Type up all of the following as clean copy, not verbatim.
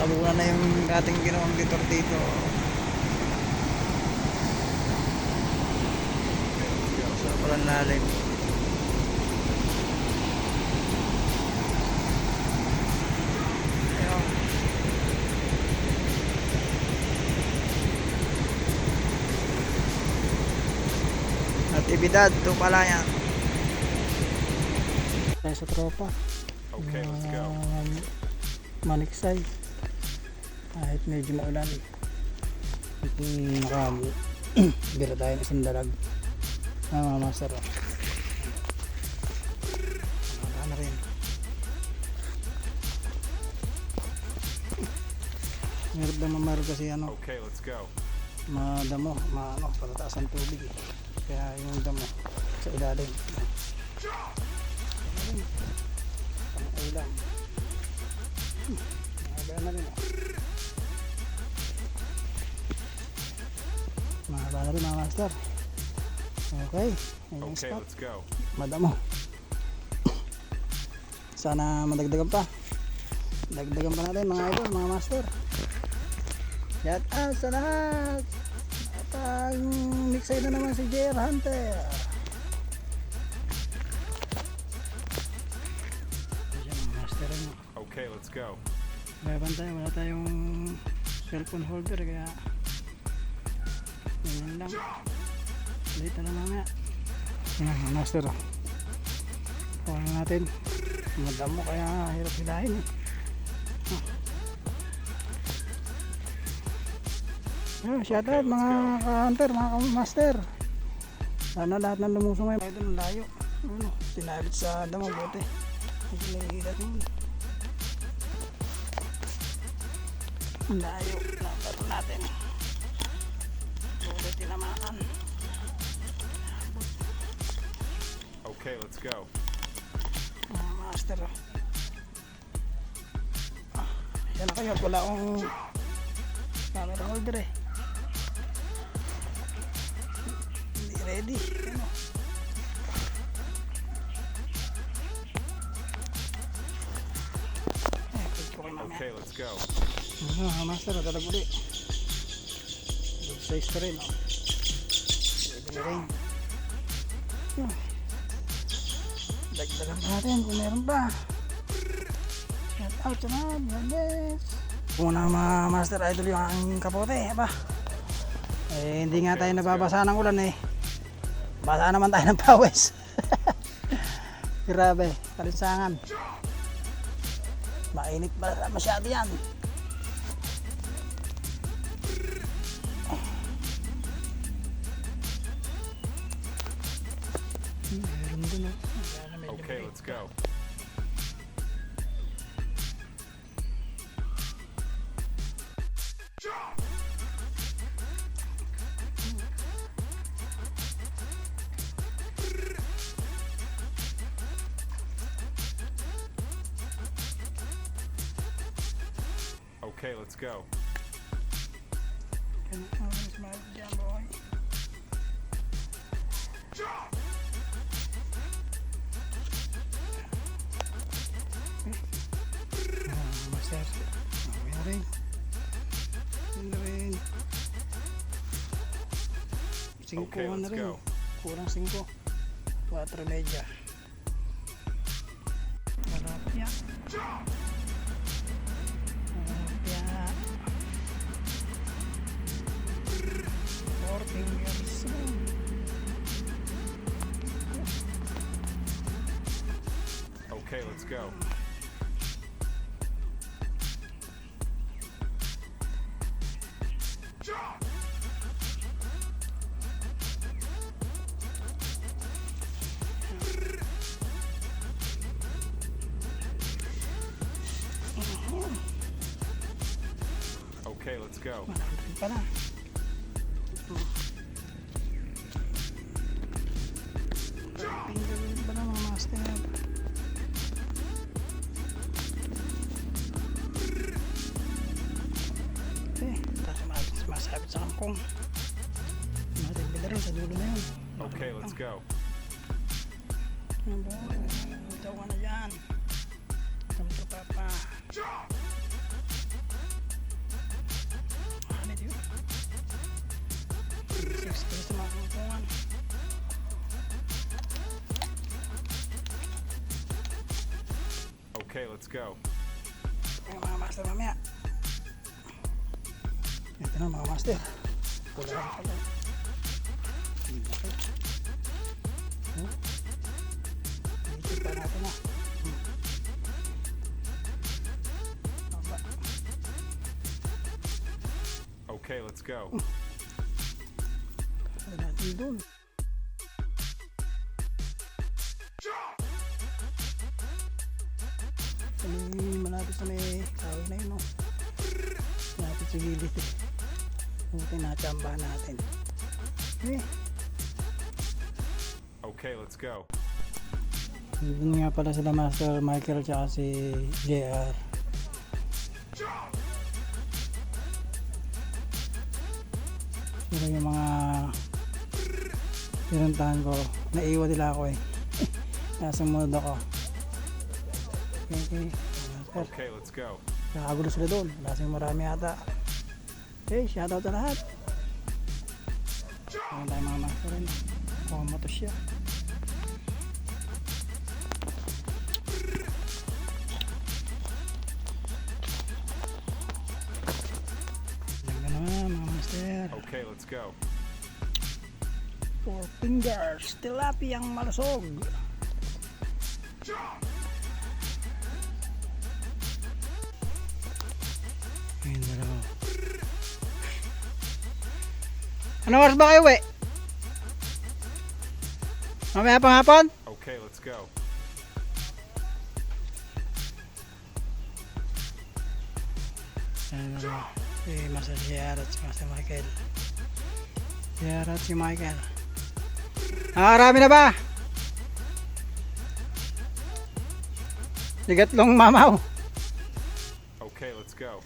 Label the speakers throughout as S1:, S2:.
S1: Tabunan na yung ating ginawang gitor dito. So, walang lalim. Ayun. Natividad, ito pala yan. Tayo sa tropa.
S2: Okay, let's go.
S1: Maniksay. Kahit medyo maulan, bira tayo ng isang dalag. Master. Wala na rin. Meron kasi
S2: Okay, let's go.
S1: madamo, patataas ang tubig eh. Kaya yung damo sa ilalim. Pang ulam. Mahaba na rin. Mahaba na rin mga master. Okay. Yung
S2: Okay,
S1: spot.
S2: let's go.
S1: Madamo. Sana madagdagan pa. Dagdagan pa natin mga idol, mga master. Shout out sa lahat. At ang mixay na naman si JR Hunter. Ayan mga master.
S2: Okay, let's go.
S1: Wala tayong cellphone holder kaya ganyan lang. Late na mamaya. Yan mga master. Kuha na natin. Madamo kaya hirap hilahin eh. Shout out mga ka-hunter, mga ka-master. Sana lahat ng lumusong ngayon. Ito ng layo. Sinabit sa damo bote. Hindi nahihilat mo. Ang layo. Nabato natin. Bote tinamaan.
S2: Okay, let's go.
S1: Mga master. Yan na kayo. Wala akong camera holder eh. Hindi ready. Ano?
S2: Okay, let's go.
S1: Mga master. Talag uli. Good size pa rin. Pwede na rin. Dagdagan natin kung meron pa. Shout out sa mga vloggers. Una mga master idol yung aking kapote. Aba. Eh, hindi nga tayo nababasa ng ulan eh. Basa naman tayo ng pawis. Grabe, kalinsangan. Mainit ba masyado yan. Meron din oh.
S2: Okay, let's go. Okay, let's go.
S1: Can always my jam boy. Master. Okay na rin. Yun na rin. 5
S2: Okay,
S1: na
S2: let's
S1: rin.
S2: go.
S1: Kurang 5. 4 media. Tilapia. Tilapia. 4 fingers.
S2: Okay, let's go. Okay, let's go.
S1: Malaki pala. Finger pa na mga kangkong. Natin bidaro sa dulo na yun.
S2: Okay, let's go.
S1: Ano, bitaw ka na dyan. Come to Papa. Ano yun? 6 kilos sa mga kangkongan.
S2: Okay, let's go.
S1: Ang mga master mamaya. Ito na mga master. Pula lang pala. Dito pa natin na. Aba.
S2: Okay, let's go.
S1: Ano natin doon? Malapit sa may kahoy na yun, no? Malapit sa gilid eh. Buti natsambahan natin.
S2: Okay, let's go.
S1: Yun nga pala sila Master Michael tsaka si JR. Sila yung mga pinuntahan ko. Naiwan nila ako eh. Nasa mood ako. Okay.
S2: Okay, let's go.
S1: Nakagulo sila doon. Lasing marami ata. Okay, shoutout sa lahat. Kaya tayo mga master rin. Kumato siya. Lagyan naman mga master.
S2: Okay, let's go.
S1: 4 fingers. Tilapiyang malusog. Ayun, dalawa. Ano oras ba kayo, we? Mamaya pang hapon?
S2: Okay, let's go.
S1: Ayun, dalawa. Si Master JR at si Master Michael. JR at si Michael. Nakarami na ba? Ligatlong mamaw.
S2: Okay, let's go.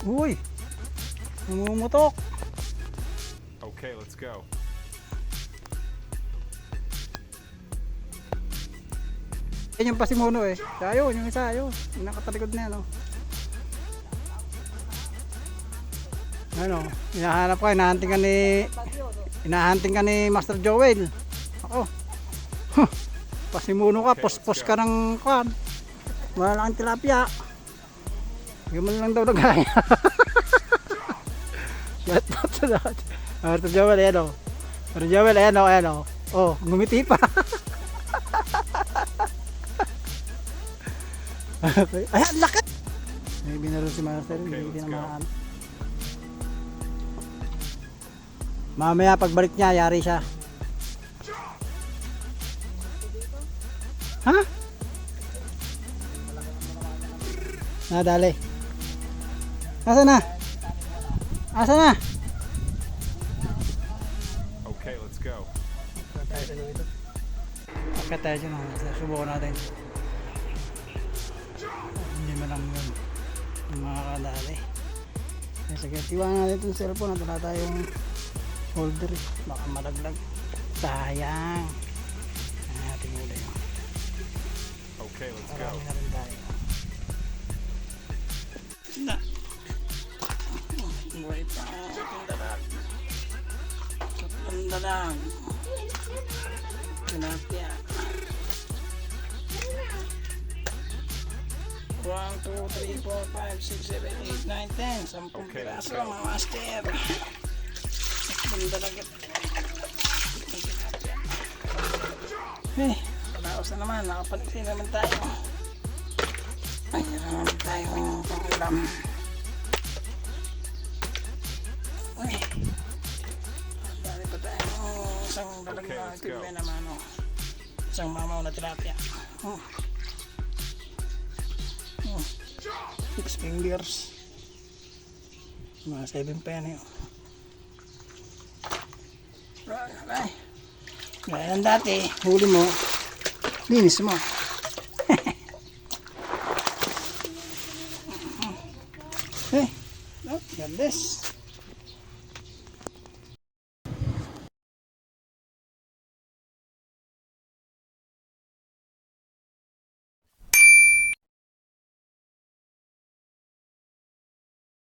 S1: Uy! Namumutok!
S2: Okay, let's go.
S1: Yan yung pasimuno eh. Ayun, yung isa, ayun. Yung nakatalikod na yan, oh. Ano, hinahanap ko, hinahanting ka ni Master Joel. Ako. Pasimuno ka, pospos ka ng kwan. Wala lang tilapia. Gaman lang daw nagaya. Shout out sa lahat. Master Joel, ayan o. Master Joel, ayan o, ayan o. Oh, ngumiti pa. Ayan, lakat! May binaro si Master,
S2: Okay,
S1: hindi
S2: let's
S1: na
S2: go.
S1: makaan. Mamaya pagbalik niya, yari siya. Ha? Nadali. Asa na? Asa na?
S2: Okay, let's go.
S1: Akit tayo dyan. Subukan natin. Hindi mo lang yun. Makakadali. Sige, tiwangan natin itong cellphone. Ito na tayong holder. Baka malaglag. Sayang. Ating muli yun.
S2: Okay, let's go.
S1: Marami na rin tayo. Na. Buhay pa ang dalag. Ang dalag. Tilapia. 1, 2, 3, 4, 5, 6, 7, 8, 9, 10. 10
S2: Okay, let's
S1: piraso
S2: go.
S1: mga master. Ang dalag. Palaos na naman. Nakapalit naman tayo. Ayan naman tayong pangulam. Uy. Dali pa tayo. Isang dalag
S2: Okay,
S1: na
S2: let's go.
S1: tilapia naman. Isang mamaw na tilapia. 6 fingers. Mga 7 pa yan yun. Ay. Gaya ng dati, huli mo, linis mo. Eh, oh, gandis.